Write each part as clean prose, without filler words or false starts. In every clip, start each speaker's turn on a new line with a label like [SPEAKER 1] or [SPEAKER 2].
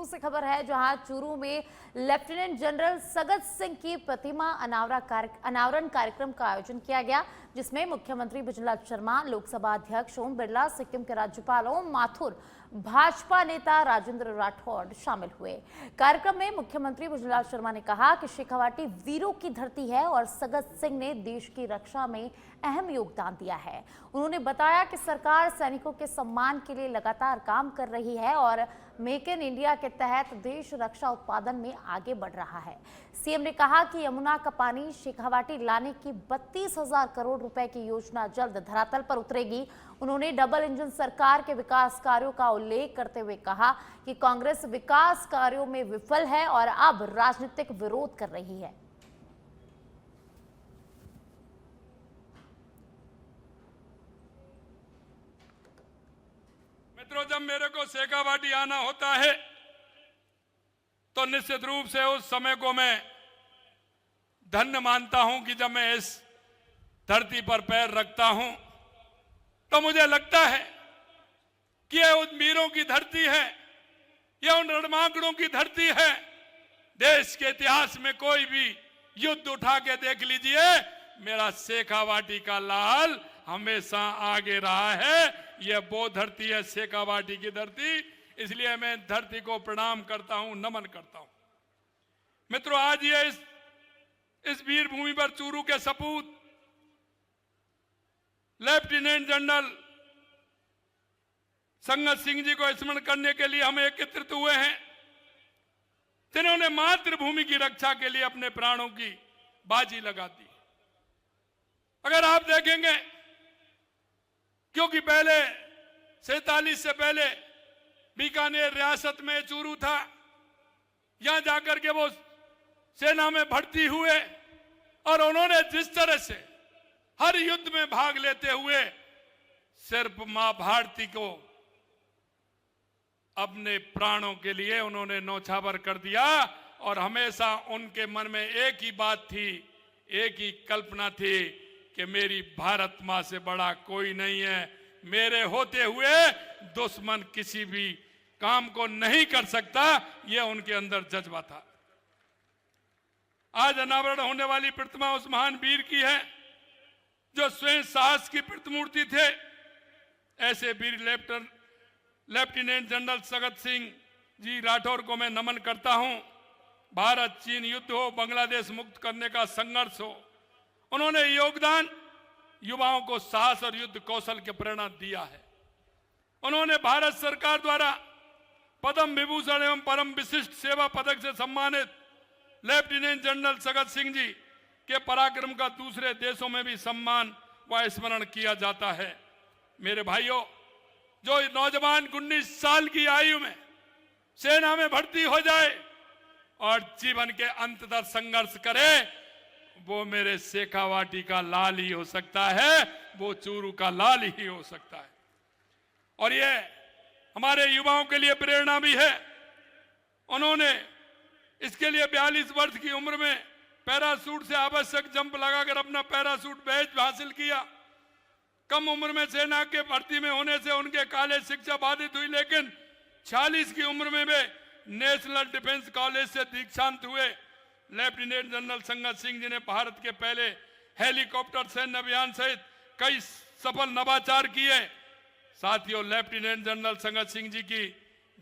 [SPEAKER 1] चूरू से खबर है, जहां चूरू में लेफ्टिनेंट जनरल सगत सिंह की प्रतिमा अनावरण कार्यक्रम का आयोजन किया गया, जिसमें मुख्यमंत्री बिजलाल शर्मा, लोकसभा अध्यक्ष ओम बिरला, सिक्किम के राज्यपाल ओम माथुर, भाजपा नेता राजेंद्र राठौड़ शामिल हुए। कार्यक्रम में मुख्यमंत्री बिजलाल शर्मा ने कहा कि शेखावाटी वीरों की धरती है और सगत सिंह ने देश की रक्षा में अहम योगदान दिया है। उन्होंने बताया कि सरकार सैनिकों के सम्मान के लिए लगातार काम कर रही है और मेक इन इंडिया के तहत देश रक्षा उत्पादन में आगे बढ़ रहा है। सीएम ने कहा कि यमुना का पानी शेखावाटी लाने की 32,000 करोड़ रुपए की योजना जल्द धरातल पर उतरेगी। उन्होंने डबल इंजन सरकार के विकास कार्यों का उल्लेख करते हुए कहा कि कांग्रेस विकास कार्यों में विफल है और अब राजनीतिक विरोध कर रही है।
[SPEAKER 2] मित्रों, जब मेरे को शेखावाटी आना होता है तो निश्चित रूप से उस समय को मैं धन्य मानता हूं कि जब मैं इस धरती पर पैर रखता हूं तो मुझे लगता है कि यह उन वीरों की धरती है, यह उन रणमांगड़ों की धरती है। देश के इतिहास में कोई भी युद्ध उठा के देख लीजिए, मेरा शेखावाटी का लाल हमेशा आगे रहा है। यह वो धरती है, शेखावाटी की धरती, इसलिए मैं धरती को प्रणाम करता हूं, नमन करता हूं। मित्रों, आज ये इस वीर भूमि पर चूरू के सपूत लेफ्टिनेंट जनरल सगत सिंह जी को स्मरण करने के लिए हम एकत्रित हुए हैं, जिन्होंने मातृभूमि की रक्षा के लिए अपने प्राणों की बाजी लगा दी। अगर आप देखेंगे, क्योंकि पहले 47 से पहले बीकानेर रियासत में चूरू था, यहां जाकर के वो सेना में भर्ती हुए और उन्होंने जिस तरह से हर युद्ध में भाग लेते हुए सिर्फ मां भारती को अपने प्राणों के लिए उन्होंने नौछावर कर दिया। और हमेशा उनके मन में एक ही बात थी, एक ही कल्पना थी कि मेरी भारत मां से बड़ा कोई नहीं है, मेरे होते हुए दुश्मन किसी भी काम को नहीं कर सकता। यह उनके अंदर जज्बा था। आज अनावरण होने वाली प्रतिमा उस महान वीर की है जो स्वयं साहस की प्रतिमूर्ति थे। ऐसे वीर लेफ्टिनेंट जनरल सगत सिंह जी राठौर को मैं नमन करता हूं। भारत चीन युद्ध हो, बांग्लादेश मुक्त करने का संघर्ष हो, उन्होंने योगदान युवाओं को साहस और युद्ध कौशल की प्रेरणा दिया है। उन्होंने भारत सरकार द्वारा पद्म विभूषण एवं परम विशिष्ट सेवा पदक से सम्मानित लेफ्टिनेंट जनरल सगत सिंह जी के पराक्रम का दूसरे देशों में भी सम्मान व स्मरण किया जाता है। मेरे भाइयों, जो नौजवान 19 साल की आयु में सेना में भर्ती हो जाए और जीवन के अंत तक संघर्ष करे, वो मेरे शेखावाटी का लाल ही हो सकता है, वो चूरू का लाल ही हो सकता है। और ये हमारे युवाओं के लिए प्रेरणा भी है। उन्होंने इसके लिए 42 वर्ष की उम्र में पैराशूट से आवश्यक जंप लगाकर अपना पैराशूट बैच हासिल किया। कम उम्र में सेना के भर्ती में होने से उनके कॉलेज शिक्षा बाधित हुई, लेकिन 46 की उम्र में वे नेशनल डिफेंस कॉलेज से दीक्षांत हुए। लेफ्टिनेंट जनरल सगत सिंह जी ने भारत के पहले हेलीकॉप्टर सैन्य अभियान सहित कई सफल नवाचार किए। साथियों, लेफ्टिनेंट जनरल सगत सिंह जी की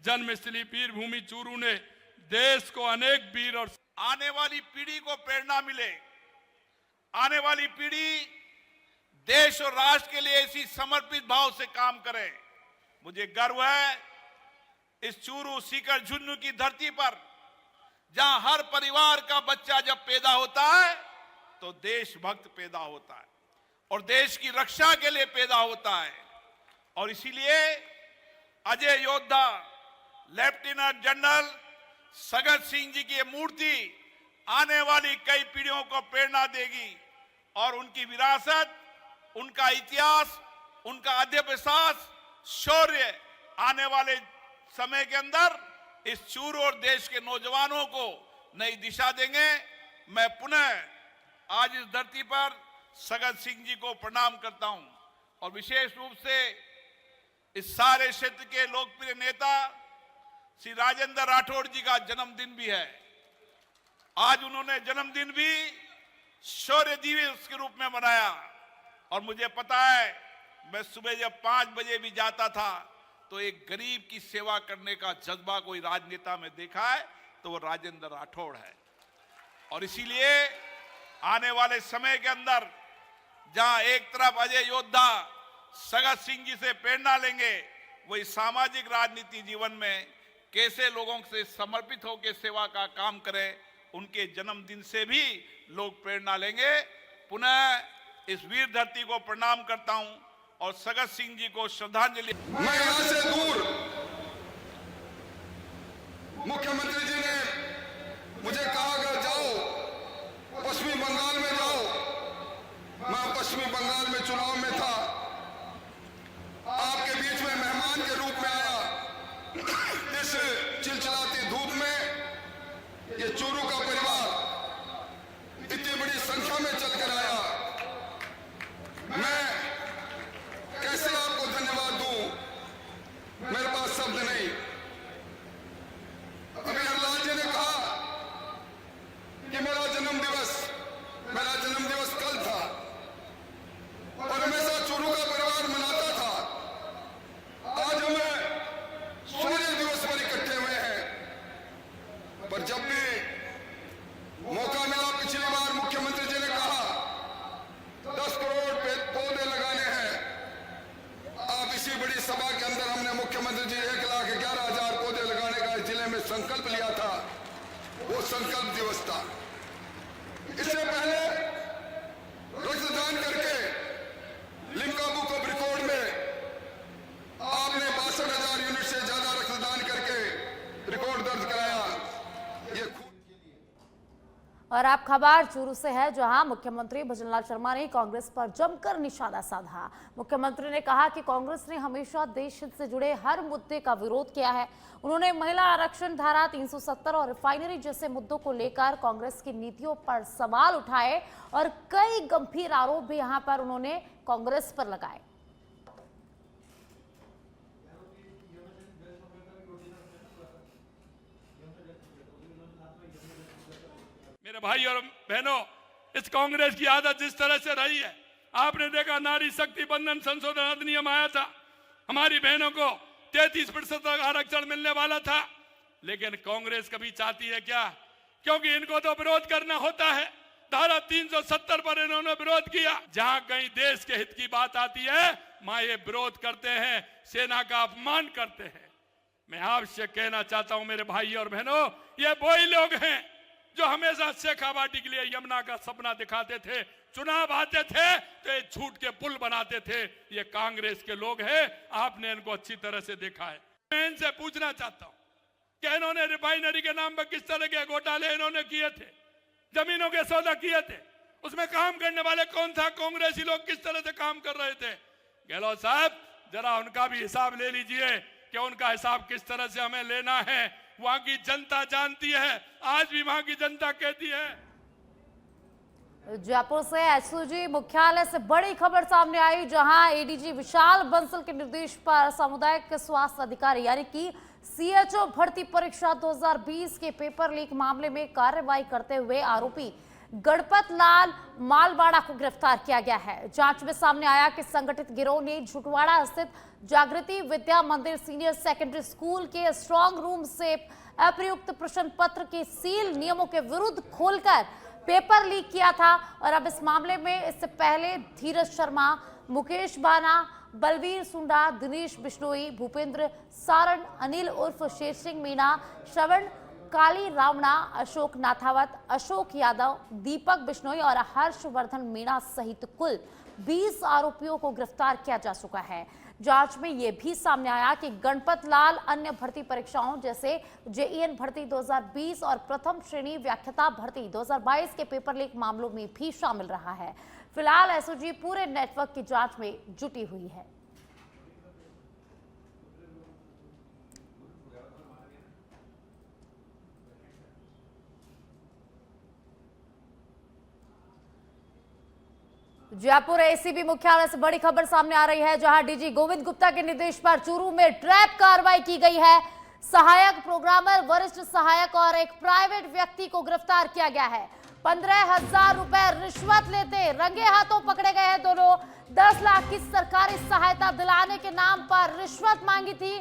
[SPEAKER 2] जन्मस्थली वीर भूमि चूरू ने देश को अनेक वीर और
[SPEAKER 3] आने वाली पीढ़ी को प्रेरणा मिले, आने वाली पीढ़ी देश और राष्ट्र के लिए इसी समर्पित भाव से काम करे। मुझे गर्व है इस चूरू सीकर झुन्नू की धरती पर, जहां हर परिवार का बच्चा जब पैदा होता है तो देशभक्त पैदा होता है और देश की रक्षा के लिए पैदा होता है। और इसीलिए अजय योद्धा लेफ्टिनेंट जनरल सगत सिंह जी की मूर्ति आने वाली कई पीढ़ियों को प्रेरणा देगी और उनकी विरासत, उनका इतिहास, उनका अध्यवसाय, शौर्य आने वाले समय के अंदर इस चूरू और देश के नौजवानों को नई दिशा देंगे। मैं पुनः आज इस धरती पर सगत सिंह जी को प्रणाम करता हूं और विशेष रूप से इस सारे क्षेत्र के लोकप्रिय नेता श्री राजेंद्र राठौड़ जी का जन्मदिन भी है। आज उन्होंने जन्मदिन भी शौर्य दिवस के रूप में मनाया। और मुझे पता है, मैं सुबह जब 5 बजे भी जाता था तो एक गरीब की सेवा करने का जज्बा कोई राजनेता में देखा है तो वो राजेंद्र राठौड़ है। और इसीलिए आने वाले समय के अंदर जहां एक तरफ अजय योद्धा सगत सिंह जी से प्रेरणा लेंगे, वही सामाजिक राजनीति जीवन में कैसे लोगों से समर्पित होकर सेवा का काम करें, उनके जन्मदिन से भी लोग प्रेरणा लेंगे। पुनः इस वीर धरती को प्रणाम करता हूं और सगत सिंह जी को श्रद्धांजलि।
[SPEAKER 4] मैं यहां से दूर, मुख्यमंत्री जी ने मुझे कहा अगर जाओ पश्चिमी बंगाल में जाओ। मैं पश्चिमी बंगाल में चुनाव में था, आपके बीच में मेहमान के रूप में आया। इस चिलचिलाती धूप में ये चूरू का परिवार इतनी बड़ी संख्या में चलकर आया। मैं कैसे आपको धन्यवाद दूं, मेरे पास शब्द नहीं। अभी हरलाल जी ने कहा कि मेरा जन्मदिवस कल था और हमेशा चूरू का परिवार मनाता था। आज हमें सूर्य दिवस पर इकट्ठे हुए हैं, पर जब भी मौका मिला, पिछली बार मुख्यमंत्री जी ने कहा 10 करोड़ पौधे लगाने हैं। आप इसी बड़ी सभा के अंदर हमने मुख्यमंत्री जी 1,11,000 पौधे लगाने का इस जिले में संकल्प लिया था। वो संकल्प दिवस था। इससे पहले रक्तदान करके लिम्का बुक ऑफ रिकॉर्ड में आपने 62,000 यूनिट से ज्यादा रक्तदान करके रिकॉर्ड दर्ज कराया। ये
[SPEAKER 1] और आप खबर चूरू से है, जहां मुख्यमंत्री भजनलाल शर्मा ने कांग्रेस पर जमकर निशाना साधा। मुख्यमंत्री ने कहा कि कांग्रेस ने हमेशा देश हित से जुड़े हर मुद्दे का विरोध किया है। उन्होंने महिला आरक्षण, धारा 370 और रिफाइनरी जैसे मुद्दों को लेकर कांग्रेस की नीतियों पर सवाल उठाए और कई गंभीर आरोप भी यहां पर उन्होंने कांग्रेस पर लगाए।
[SPEAKER 2] मेरे भाई और बहनों, इस कांग्रेस की आदत जिस तरह से रही है, आपने देखा नारी शक्ति बंधन संशोधन अधिनियम आया था, हमारी बहनों को 33% आरक्षण मिलने वाला था। लेकिन कांग्रेस कभी चाहती है क्या? क्योंकि इनको तो विरोध करना होता है। धारा 370 पर इन्होंने विरोध किया। जहां कहीं देश के हित की बात आती है, वहां ये विरोध करते हैं, सेना का अपमान करते हैं। मैं आपसे कहना चाहता हूं मेरे भाई और बहनों, ये वही लोग हैं जो हमेशा शेखावाटी के लिए यमुना का सपना दिखाते थे। चुनाव आते थे तो ये झूठ के पुल बनाते थे। ये कांग्रेस के लोग हैं, आपने इनको अच्छी तरह से देखा है। मैं इनसे पूछना चाहता हूं कि इन्होंने रिफाइनरी के नाम पर किस तरह के घोटाले इन्होंने किए थे, जमीनों के सौदा किए थे, उसमें काम करने वाले कौन था? कांग्रेसी लोग किस तरह से काम कर रहे थे? गहलोत साहब, जरा उनका भी हिसाब ले लीजिए कि उनका हिसाब किस तरह से हमें लेना है। वहां की जनता जानती है, आज भी वहां की जनता कहती है।
[SPEAKER 1] जयपुर से एसओजी मुख्यालय से बड़ी खबर सामने आई, जहां एडीजी विशाल बंसल के निर्देश पर सामुदायिक स्वास्थ्य अधिकारी यानी कि सीएचओ भर्ती परीक्षा 2020 के पेपर लीक मामले में कार्रवाई करते हुए आरोपी गणपत लाल मालवाड़ा को गिरफ्तार किया गया है। जांच में सामने आया कि संगठित गिरोह ने झुटवाड़ा स्थित जागृति विद्या मंदिर सीनियर सेकेंडरी स्कूल के स्ट्रांग रूम से अप्रयुक्त प्रश्न पत्र के सील नियमों के विरुद्ध खोलकर पेपर लीक किया था। और अब इस मामले में इससे पहले धीरज शर्मा, मुकेश बाना, बलवीर सुंडा, दिनेश बिश्नोई, भूपेंद्र सारण, अनिल उर्फ शेर सिंह मीणा, श्रवण काली रावणा, अशोक नाथावत, अशोक यादव, दीपक बिश्नोई और हर्षवर्धन मीणा सहित कुल 20 आरोपियों को गिरफ्तार किया जा चुका है। जांच में यह भी सामने आया कि गणपत लाल अन्य भर्ती परीक्षाओं जैसे जेईएन भर्ती 2020 और प्रथम श्रेणी व्याख्याता भर्ती 2022 के पेपर लीक मामलों में भी शामिल रहा है। फिलहाल एसओजी पूरे नेटवर्क की जांच में जुटी हुई है। जयपुर एसीबी मुख्यालय से बड़ी खबर सामने आ रही है, जहां डीजी गोविंद गुप्ता के निर्देश पर चूरू में ट्रैप कार्रवाई की गई है। सहायक प्रोग्रामर, वरिष्ठ सहायक और एक प्राइवेट व्यक्ति को गिरफ्तार किया गया है। 15,000 रुपए रिश्वत लेते रंगे हाथों पकड़े गए हैं दोनों। 10 लाख की सरकारी सहायता दिलाने के नाम पर रिश्वत मांगी थी।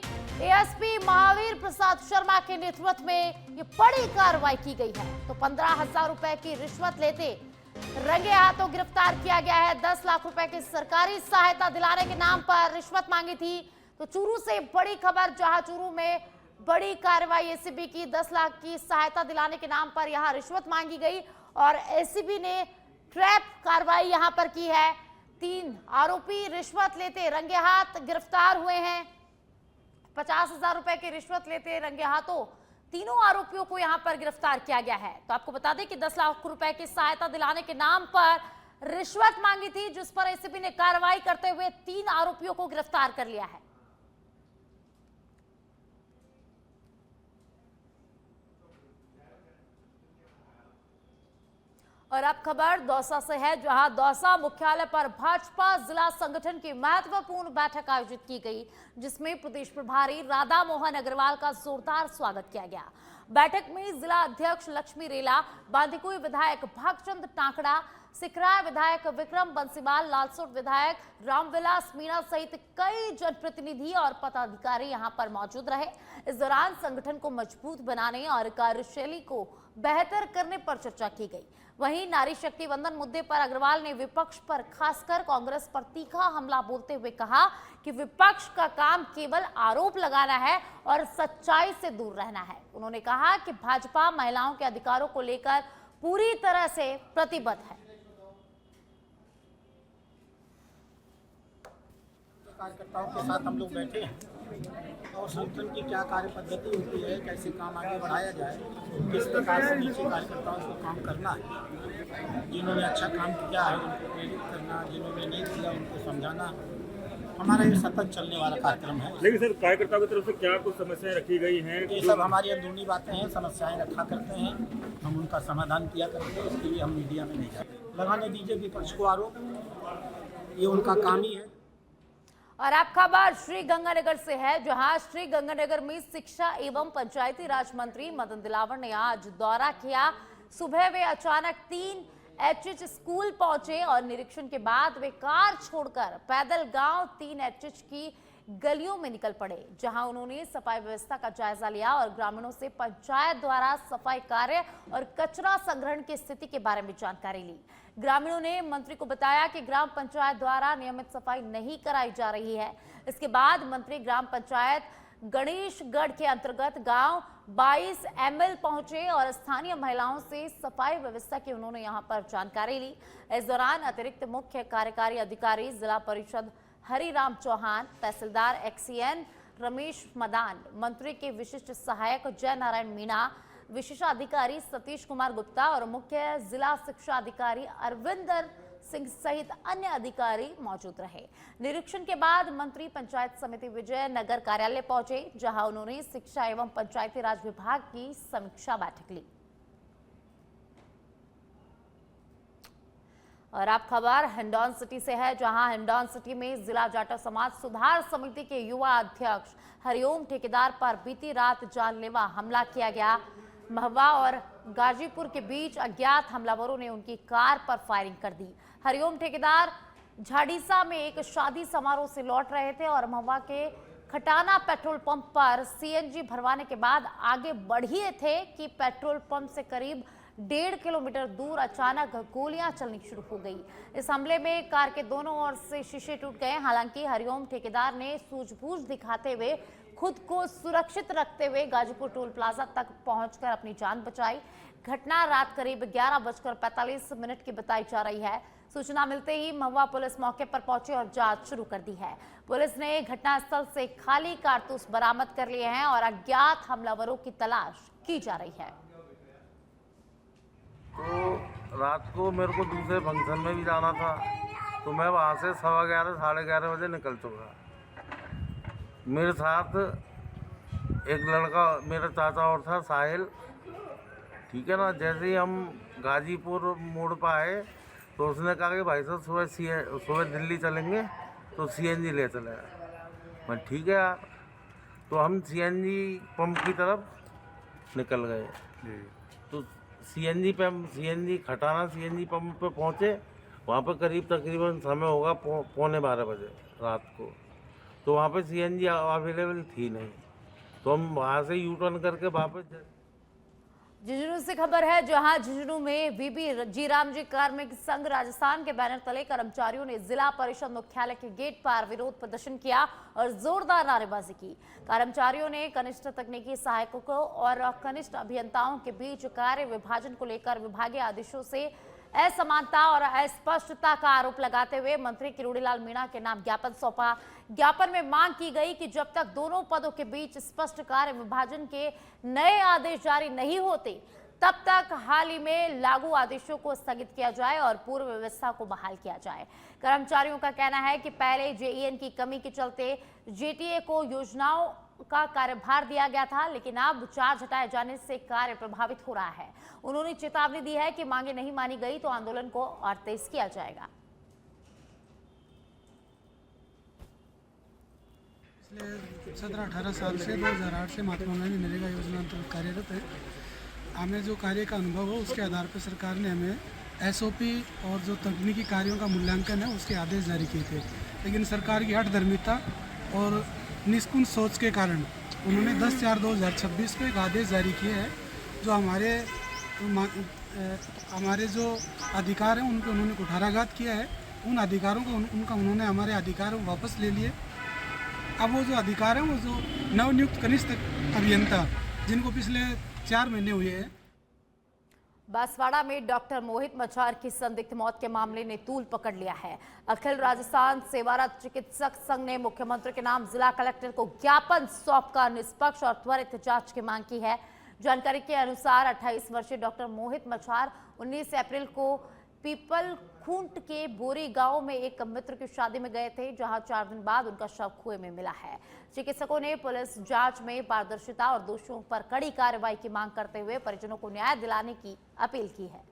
[SPEAKER 1] एएसपी महावीर प्रसाद शर्मा के नेतृत्व में ये बड़ी कार्रवाई की गई है। तो 15,000 रुपए की रिश्वत लेते रंगे हाथों गिरफ्तार किया गया है। 10 लाख रुपए की सरकारी सहायता दिलाने के नाम पर रिश्वत मांगी थी। तो चूरू से बड़ी खबर, जहां चूरू में बड़ी कार्रवाई एसीबी की। 10 लाख की सहायता दिलाने के नाम पर यहां रिश्वत मांगी गई और एसीबी ने ट्रैप कार्रवाई यहां पर की है। 3 आरोपी रिश्वत लेते रंगे हाथ गिरफ्तार हुए हैं। 50,000 रुपए की रिश्वत लेते रंगे हाथों तीनों आरोपियों को यहां पर गिरफ्तार किया गया है। तो आपको बता दें कि 10 लाख रुपए की सहायता दिलाने के नाम पर रिश्वत मांगी थी, जिस पर एसीबी ने कार्रवाई करते हुए 3 आरोपियों को गिरफ्तार कर लिया है। और अब खबर दौसा से है, जहां दौसा मुख्यालय पर भाजपा जिला संगठन की महत्वपूर्ण बैठक आयोजित की गई, जिसमें प्रदेश प्रभारी राधा मोहन अग्रवाल का जोरदार स्वागत किया गया। बैठक में जिला अध्यक्ष लक्ष्मी रेला, बांदीकुई विधायक भागचंद टांकड़ा, सिकराय विधायक विक्रम बंसीवाल, लालसोट विधायक रामविलास मीणा सहित कई जनप्रतिनिधि और पदाधिकारी यहां पर मौजूद रहे। इस दौरान संगठन को मजबूत बनाने और कार्यशैली को बेहतर करने पर चर्चा की गई। वहीं नारी शक्ति वंदन मुद्दे पर अग्रवाल ने विपक्ष पर, खासकर कांग्रेस पर तीखा हमला बोलते हुए कहा कि विपक्ष का काम केवल आरोप लगाना है और सच्चाई से दूर रहना है। उन्होंने कहा कि भाजपा महिलाओं के अधिकारों को लेकर पूरी तरह से प्रतिबद्ध है।
[SPEAKER 5] कार्यकर्ताओं के साथ हम लोग बैठे हैं और संगठन की क्या कार्य पद्धति होती है, कैसे काम आगे बढ़ाया जाए, किस प्रकार से नीचे कार्यकर्ताओं को काम करना है। जिन्होंने अच्छा काम किया है उनको प्रेरित करना, जिन्होंने नहीं किया उनको समझाना, हमारा ये सतत चलने वाला कार्यक्रम है।
[SPEAKER 6] लेकिन सर, कार्यकर्ताओं की तरफ से क्या कुछ समस्याएं रखी गई हैं?
[SPEAKER 5] ये सब हमारी अंदरूनी बातें हैं, समस्याएं रखा करते हैं, हम उनका समाधान किया करते हैं। इसके लिए हम मीडिया में नहीं जाते। लगाने दीजिए विपक्ष को आरोप, ये उनका काम ही है।
[SPEAKER 1] और अब खबर श्री गंगानगर से है, जहां श्री गंगानगर में शिक्षा एवं पंचायती राज मंत्री मदन दिलावर ने आज दौरा किया। सुबह वे अचानक 3 एचएच स्कूल पहुंचे और निरीक्षण के बाद वे कार छोड़कर पैदल गांव 3 एचएच की गलियों में निकल पड़े, जहां उन्होंने सफाई व्यवस्था का जायजा लिया और ग्रामीणों से पंचायत द्वारा सफाई कार्य और कचरा संग्रहण की स्थिति के बारे में जानकारी ली। ग्रामीणों ने मंत्री को बताया कि ग्राम पंचायत द्वारा नियमित सफाई नहीं कराई जा रही है। इसके बाद मंत्री ग्राम पंचायत गणेशगढ़ के अंतर्गत गांव 22 ML पहुंचे और स्थानीय महिलाओं से सफाई व्यवस्था की उन्होंने यहां पर जानकारी ली। इस दौरान अतिरिक्त मुख्य कार्यकारी अधिकारी जिला परिषद हरिराम चौहान, तहसीलदार एक्सीएन रमेश मदान, मंत्री के विशिष्ट सहायक जय नारायण मीणा, विशेषाधिकारी सतीश कुमार गुप्ता और मुख्य जिला शिक्षा अधिकारी अरविंदर सिंह सहित अन्य अधिकारी मौजूद रहे। निरीक्षण के बाद मंत्री पंचायत समिति विजय नगर कार्यालय पहुंचे, जहां उन्होंने शिक्षा एवं पंचायती राज विभाग की समीक्षा बैठक ली। और अब खबर हिंडौन सिटी से है, जहां हिंडौन सिटी में जिला जाटा समाज सुधार समिति के युवा अध्यक्ष हरिओम ठेकेदार पर बीती रात जानलेवा हमला किया गया। महवा और गाजीपुर के बीच अज्ञात हमलावरों ने उनकी कार पर फायरिंग कर दी। हरिओम ठेकेदार झाड़ीसा में एक शादी समारोह से लौट रहे थे और महवा के खटाना पेट्रोल पंप पर सीएनजी भरवाने के बाद आगे बढ़े थे कि पेट्रोल पंप से करीब 1.5 किलोमीटर दूर अचानक गोलियां चलनी शुरू हो गई। इस हमले में कार के दोनों ओर से शीशे टूट गए। हालांकि हरिओम ठेकेदार ने सूझबूझ दिखाते हुए खुद को सुरक्षित रखते हुए गाजीपुर टोल प्लाजा तक पहुंचकर अपनी जान बचाई। घटना रात करीब 11:45 की बताई जा रही है। सूचना मिलते ही महुआ पुलिस मौके पर पहुंची और जांच शुरू कर दी है। पुलिस ने घटनास्थल से खाली कारतूस बरामद कर लिए हैं और अज्ञात हमलावरों की तलाश की जा रही है।
[SPEAKER 7] तो रात को मेरे को दूसरे फंक्शन में भी जाना था, तो मैं वहाँ से 11:15 साढ़े 11 बजे निकल चुका। मेरे साथ एक लड़का मेरा चाचा और था, साहिल, ठीक है ना। जैसे ही हम गाजीपुर मोड़ पर आए तो उसने कहा कि भाई साहब सुबह दिल्ली चलेंगे तो सीएनजी ले चलेगा। मैं ठीक है यार। तो हम सीएनजी पंप की तरफ निकल गए। तो सीएनजी खटाना सीएनजी पंप पे पहुँचे। वहाँ पे तकरीबन समय होगा 11:45 बजे रात को। तो वहाँ पे सीएनजी अवेलेबल थी नहीं, तो हम वहाँ से यू टर्न करके वापस।
[SPEAKER 1] झुंझुनू से खबर है, जहां झुंझुनू में बीबी जी राम जी कार्मिक संघ राजस्थान के बैनर तले कर्मचारियों ने जिला परिषद मुख्यालय के गेट पर विरोध प्रदर्शन किया और जोरदार नारेबाजी की। कर्मचारियों ने कनिष्ठ तकनीकी सहायकों और कनिष्ठ अभियंताओं के बीच कार्य विभाजन को लेकर विभागीय आदेशों से असमानता और अस्पष्टता का आरोप लगाते हुए मंत्री किरोड़ीलाल मीणा के नाम ज्ञापन सौंपा। ज्ञापन में मांग की गई कि जब तक दोनों पदों के बीच स्पष्ट कार्य विभाजन के नए आदेश जारी नहीं होते, तब तक हाल ही में लागू आदेशों को स्थगित किया जाए और पूर्व व्यवस्था को बहाल किया जाए। कर्मचारियों का कहना है कि पहले जेईएन की कमी के चलते जेटीए को योजनाओं का कार्यभार दिया गया था, लेकिन अब चार्ज हटाए जाने से कार्य प्रभावित हो रहा है। उन्होंने चेतावनी दी है कि मांगे नहीं मानी गई तो आंदोलन को और तेज किया जाएगा।
[SPEAKER 8] पिछले 17-18 साल से 2008 से महात्मा गांधी नरेगा योजना अंतर्गत कार्यरत है। हमें जो कार्य का अनुभव हो उसके आधार पर सरकार ने हमें एसओपी और जो तकनीकी कार्यों का मूल्यांकन है उसके आदेश जारी किए थे, लेकिन सरकार की हठधर्मिता और निष्कुंज सोच के कारण उन्होंने 10/4/2026 को एक आदेश जारी किए हैं जो हमारे जो अधिकार हैं उनको उन्होंने कुठाराघात किया है। उन अधिकारों को उन्होंने हमारे अधिकार वापस ले लिए। अब वो जो अधिकार हैं वो जो नवनियुक्त कनिष्ठ अभियंता जिनको पिछले 4 महीने हुए हैं।
[SPEAKER 1] बांसवाड़ा में डॉक्टर मोहित मछार की संदिग्ध मौत के मामले ने तूल पकड़ लिया है। अखिल राजस्थान सेवारत चिकित्सक संघ ने मुख्यमंत्री के नाम जिला कलेक्टर को ज्ञापन सौंपकर निष्पक्ष और त्वरित जांच की मांग की है। जानकारी के अनुसार 28 वर्षीय डॉक्टर मोहित मछार 19 अप्रैल को पीपल खूंट के बोरी गांव में एक मित्र की शादी में गए थे, जहां 4 दिन बाद उनका शव कुएं में मिला है। चिकित्सकों ने पुलिस जांच में पारदर्शिता और दोषियों पर कड़ी कार्रवाई की मांग करते हुए परिजनों को न्याय दिलाने की अपील की है।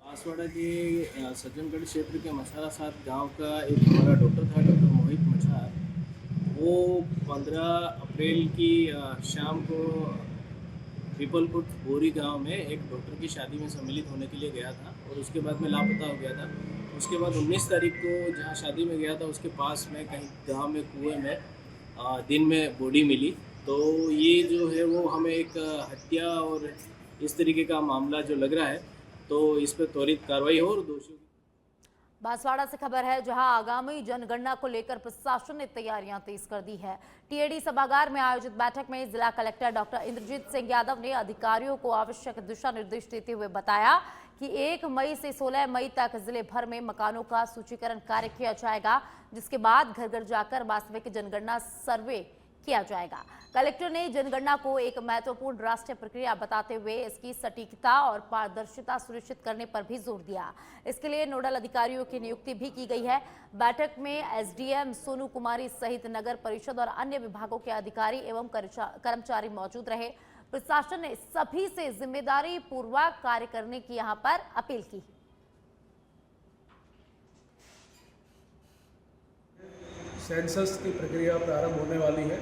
[SPEAKER 9] बांसवाड़ा के सज्जनगढ़ क्षेत्र के मसाला साथ गांव का एक हमारा डॉक्टर था, डॉक्टर मोहित मछार। वो 15 अप्रैल की शाम को पीपलपुर बोरी गांव में एक डॉक्टर की शादी में सम्मिलित होने के लिए गया था और उसके बाद में लापता हो गया था। उसके बाद 19 तारीख को जहां शादी में गया था उसके पास में कहीं गांव में कुएं में दिन में बॉडी मिली। तो ये जो है वो हमें एक हत्या और इस तरीके का मामला जो लग रहा है, तो इस पर त्वरित कार्रवाई हो और दोषियों।
[SPEAKER 1] बांसवाड़ा से खबर है, जहां आगामी जनगणना को लेकर प्रशासन ने तैयारियां तेज कर दी है। टीएडी सभागार में आयोजित बैठक में जिला कलेक्टर डॉक्टर इंद्रजीत सिंह यादव ने अधिकारियों को आवश्यक दिशा निर्देश देते हुए बताया कि 1 मई से 16 मई तक जिले भर में मकानों का सूचीकरण कार्य किया जाएगा, जिसके बाद घर घर जाकर वास्तविक जनगणना सर्वे किया जाएगा। कलेक्टर ने जनगणना को एक महत्वपूर्ण राष्ट्रीय प्रक्रिया बताते हुए इसकी सटीकता और पारदर्शिता सुनिश्चित करने पर भी जोर दिया। इसके लिए नोडल अधिकारियों की नियुक्ति भी की गई है। बैठक में एसडीएम सोनू कुमारी सहित नगर परिषद और अन्य विभागों के अधिकारी एवं कर्मचारी मौजूद रहे। प्रशासन ने सभी से जिम्मेदारी पूर्वक कार्य करने की यहां पर अपील की।
[SPEAKER 10] सेंसस की प्रक्रिया प्रारंभ होने वाली है।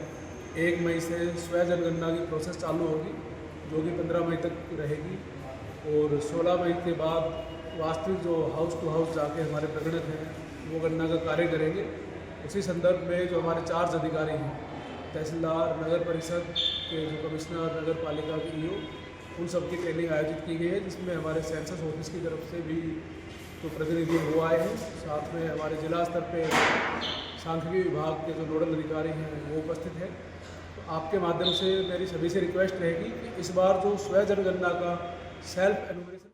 [SPEAKER 10] 1 मई से स्व जनगणना की प्रोसेस चालू होगी, जो कि 15 मई तक रहेगी और 16 मई के बाद वास्तविक जो हाउस टू हाउस जाके हमारे प्रगणक हैं वो गणना का कार्य करेंगे। उसी संदर्भ में जो हमारे चार्ज अधिकारी हैं, तहसीलदार, नगर परिषद के जो कमिश्नर, नगर पालिका के ईओ, उन सब की ट्रेनिंग आयोजित की गई है, जिसमें हमारे सेंसस ऑफिस की तरफ से भी जो प्रतिनिधि वो आए हैं। साथ में हमारे जिला स्तर पे सांख्यिकी विभाग के जो नोडल अधिकारी हैं वो उपस्थित हैं। तो आपके माध्यम से मेरी सभी से रिक्वेस्ट रहेगी कि इस बार जो स्व जनगणना का सेल्फ एनुमरेशन।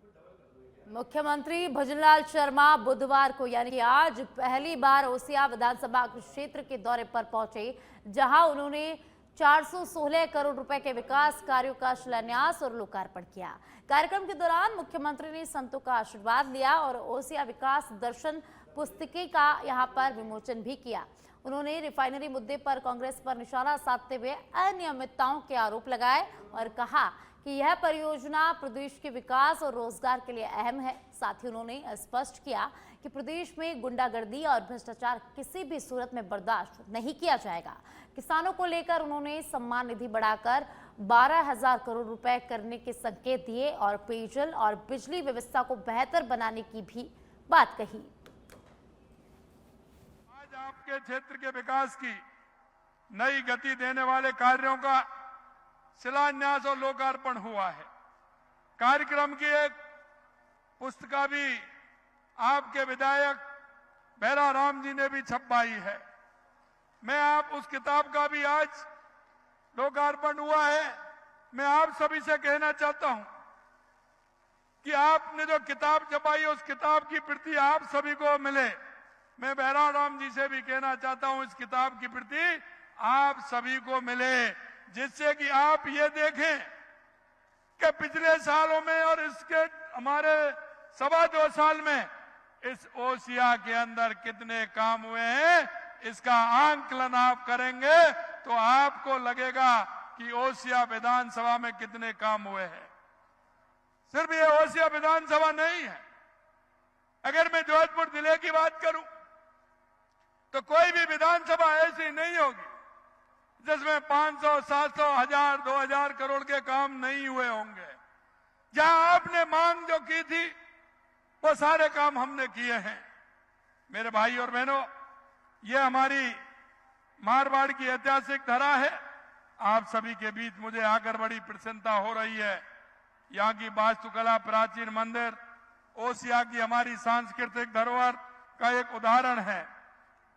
[SPEAKER 1] मुख्यमंत्री भजनलाल शर्मा बुधवार को यानी कि आज पहली बार ओसिया विधानसभा क्षेत्र के दौरे पर पहुंचे, जहां उन्होंने 416 करोड़ रुपए के विकास कार्यों का शिलान्यास और लोकार्पण किया। कार्यक्रम के दौरान मुख्यमंत्री ने संतों का आशीर्वाद लिया और ओसिया विकास दर्शन पुस्तिके का यहां पर विमोचन भी किया। उन्होंने रिफाइनरी मुद्दे पर कांग्रेस पर निशाना साधते हुए अनियमितताओं के आरोप लगाए और कहा कि यह परियोजना प्रदेश के विकास और रोजगार के लिए अहम है। साथ ही उन्होंने स्पष्ट किया कि प्रदेश में गुंडागर्दी और भ्रष्टाचार किसी भी सूरत में बर्दाश्त नहीं किया जाएगा। किसानों को लेकर उन्होंने सम्मान निधि बढ़ाकर 12,000 करोड़ रुपए करने के संकेत दिए और पेयजल और बिजली व्यवस्था को बेहतर बनाने की भी बात कही।
[SPEAKER 2] आज आपके क्षेत्र के विकास की नई गति देने वाले कार्यों का शिलान्यास और लोकार्पण हुआ है। कार्यक्रम की एक पुस्तिका भी आपके विधायक भैरा राम जी ने भी छपवाई है। मैं आप उस किताब का भी आज लोकार्पण हुआ है। मैं आप सभी से कहना चाहता हूं कि आपने जो किताब छपाई उस किताब की प्रति आप सभी को मिले। मैं भैरा राम जी से भी कहना चाहता हूं इस किताब की प्रति आप सभी को मिले, जिससे कि आप ये देखें कि पिछले सालों में और इसके हमारे 2.25 साल में इस ओसिया के अंदर कितने काम हुए हैं। इसका आंकलन आप करेंगे तो आपको लगेगा कि ओसिया विधानसभा में कितने काम हुए हैं। सिर्फ ये ओसिया विधानसभा नहीं है। अगर मैं जोधपुर जिले की बात करूं तो कोई भी विधानसभा ऐसी नहीं होगी जिसमें 500, 700, 1000, 2000 करोड़ के काम नहीं हुए होंगे। जहां आपने मांग जो की थी वो सारे काम हमने किए हैं। मेरे भाई और बहनों, ये हमारी मारवाड़ की ऐतिहासिक धरा है। आप सभी के बीच मुझे आकर बड़ी प्रसन्नता हो रही है। यहाँ की वास्तुकला, प्राचीन मंदिर, ओसिया की हमारी सांस्कृतिक धरोहर का एक उदाहरण है।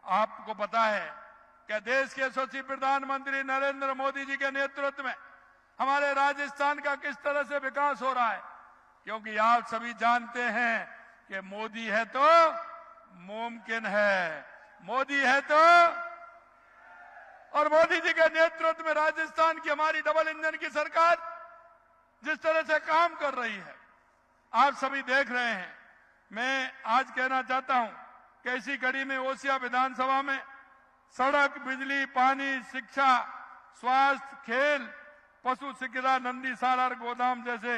[SPEAKER 2] आपको पता है कि देश के यशस्वी प्रधानमंत्री नरेंद्र मोदी जी के नेतृत्व में हमारे राजस्थान का किस तरह से विकास हो रहा है, क्योंकि आप सभी जानते हैं कि मोदी है तो मुमकिन है, मोदी है तो। और मोदी जी के नेतृत्व में राजस्थान की हमारी डबल इंजन की सरकार जिस तरह से काम कर रही है आप सभी देख रहे हैं। मैं आज कहना चाहता हूं कि इसी कड़ी में ओसिया विधानसभा में सड़क, बिजली, पानी, शिक्षा, स्वास्थ्य, खेल, पशु चिकित्सा, नंदी सारार गोदाम जैसे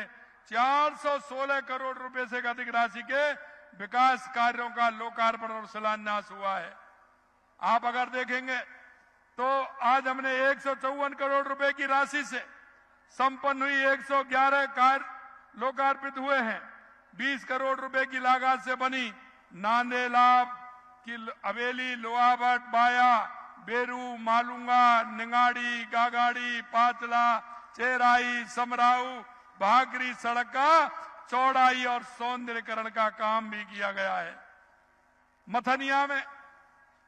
[SPEAKER 2] 416 करोड़ रुपए से अधिक राशि के विकास कार्यों का लोकार्पण और शिलान्यास हुआ है। आप अगर देखेंगे तो आज हमने 154 करोड़ रुपए की राशि से संपन्न हुई 111 कार्य लोकार्पित हुए हैं। 20 करोड़ रुपए की लागत से बनी नांदेलाब की हवेली, लोहावट, बाया, बेरू, मालूंगा, निंगाड़ी, गागाड़ी, पाचला, चेराई, समराऊ, भागरी सड़क का चौड़ाई और सौंदर्यीकरण का काम भी किया गया है। मथनिया में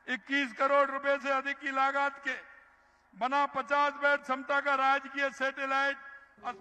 [SPEAKER 2] 21 करोड़ रुपए से अधिक की लागत के बना 50 बेड क्षमता का राजकीय सैटेलाइट